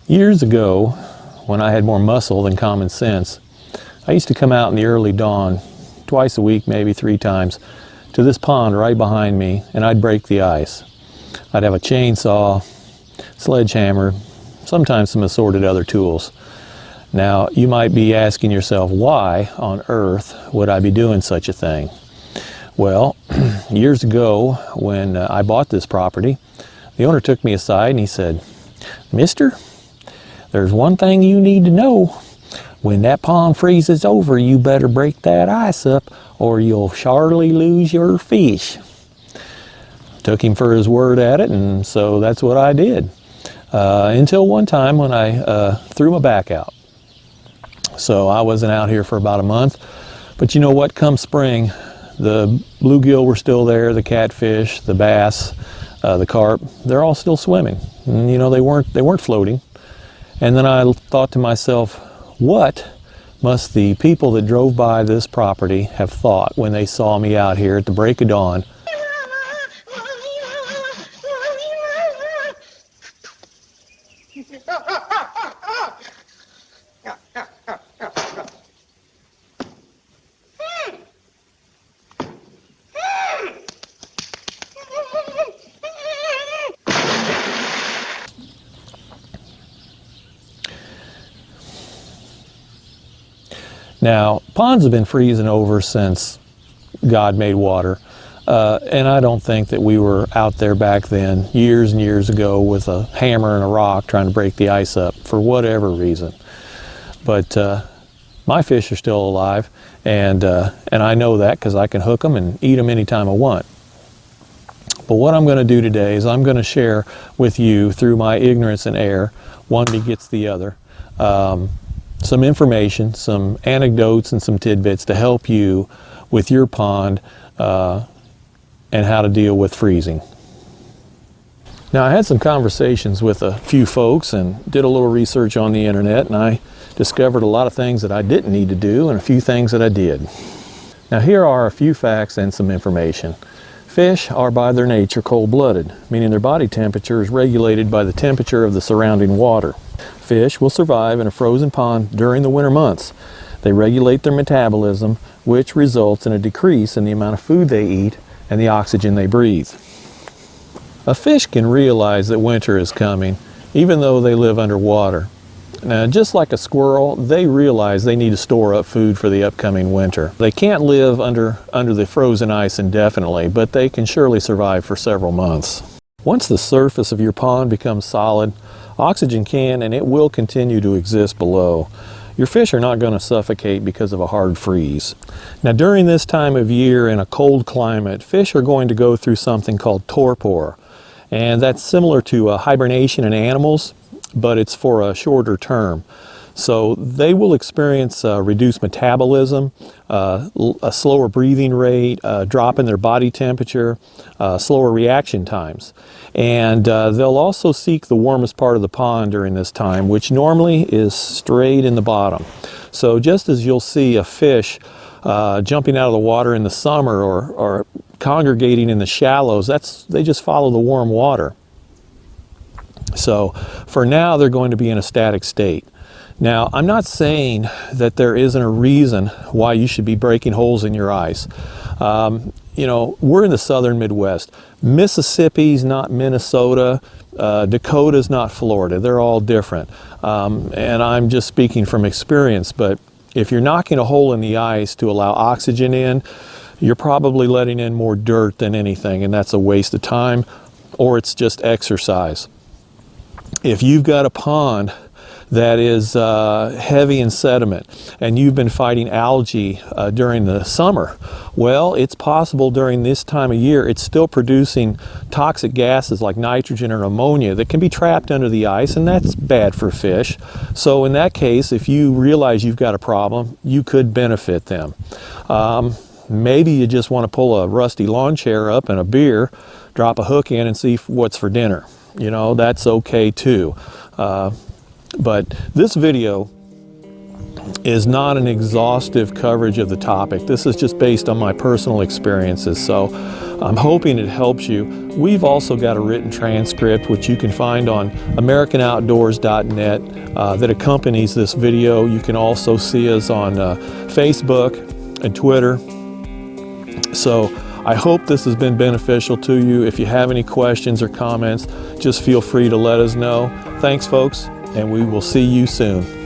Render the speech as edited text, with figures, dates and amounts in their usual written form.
Years ago, when I had more muscle than common sense, I used to come out in the early dawn, twice a week, maybe 3 times, to this pond right behind me, and I'd break the ice. I'd have a chainsaw, sledgehammer, sometimes some assorted other tools. Now, you might be asking yourself, why on earth would I be doing such a thing? Well, years ago, when I bought this property, the owner took me aside and he said, "Mister, there's one thing you need to know. When that pond freezes over, you better break that ice up or you'll surely lose your fish." Took him for his word at it, and so that's what I did. Until one time when I threw my back out. So I wasn't out here for about a month. But you know what? Come spring, the bluegill were still there, the catfish, the bass, the carp, they're all still swimming. And, you know, they weren't floating. And then I thought to myself, what must the people that drove by this property have thought when they saw me out here at the break of dawn? Now, ponds have been freezing over since God made water, and I don't think that we were out there back then, years and years ago, with a hammer and a rock trying to break the ice up for whatever reason. But my fish are still alive, and I know that because I can hook them and eat them anytime I want. But what I'm going to do today is I'm going to share with you, through my ignorance and error, one begets the other, some information, some anecdotes, and some tidbits to help you with your pond and how to deal with freezing. Now, I had some conversations with a few folks and did a little research on the internet, and I discovered a lot of things that I didn't need to do and a few things that I did. Now, here are a few facts and some information. Fish are by their nature cold-blooded, meaning their body temperature is regulated by the temperature of the surrounding water. Fish will survive in a frozen pond during the winter months. They regulate their metabolism, which results in a decrease in the amount of food they eat and the oxygen they breathe. A fish can realize that winter is coming, even though they live underwater. Now, just like a squirrel, they realize they need to store up food for the upcoming winter. They can't live under the frozen ice indefinitely, but they can surely survive for several months. Once the surface of your pond becomes solid, oxygen can and it will continue to exist below. Your fish are not going to suffocate because of a hard freeze. Now, during this time of year in a cold climate, fish are going to go through something called torpor. And that's similar to hibernation in animals, but it's for a shorter term. So they will experience reduced metabolism, a slower breathing rate, a drop in their body temperature, slower reaction times. And they'll also seek the warmest part of the pond during this time, which normally is straight in the bottom. So just as you'll see a fish jumping out of the water in the summer or congregating in the shallows, they just follow the warm water. So for now, they're going to be in a static state. Now, I'm not saying that there isn't a reason why you should be breaking holes in your ice. You know, we're in the southern Midwest. Mississippi's not Minnesota. Dakota's not Florida. They're all different. And I'm just speaking from experience, but if you're knocking a hole in the ice to allow oxygen in, you're probably letting in more dirt than anything, and that's a waste of time, or it's just exercise. If you've got a pond that is heavy in sediment and you've been fighting algae during the summer, well, it's possible during this time of year it's still producing toxic gases like nitrogen or ammonia that can be trapped under the ice, and that's bad for fish. So in that case, if you realize you've got a problem, you could benefit them. Maybe you just want to pull a rusty lawn chair up and a beer, drop a hook in and see what's for dinner. You know, that's okay too. But this video is not an exhaustive coverage of the topic. This is just based on my personal experiences, so I'm hoping it helps you. We've also got a written transcript which you can find on AmericanOutdoors.net that accompanies this video. You can also see us on Facebook and Twitter. So I hope this has been beneficial to you. If you have any questions or comments, just feel free to let us know. Thanks, folks, and we will see you soon.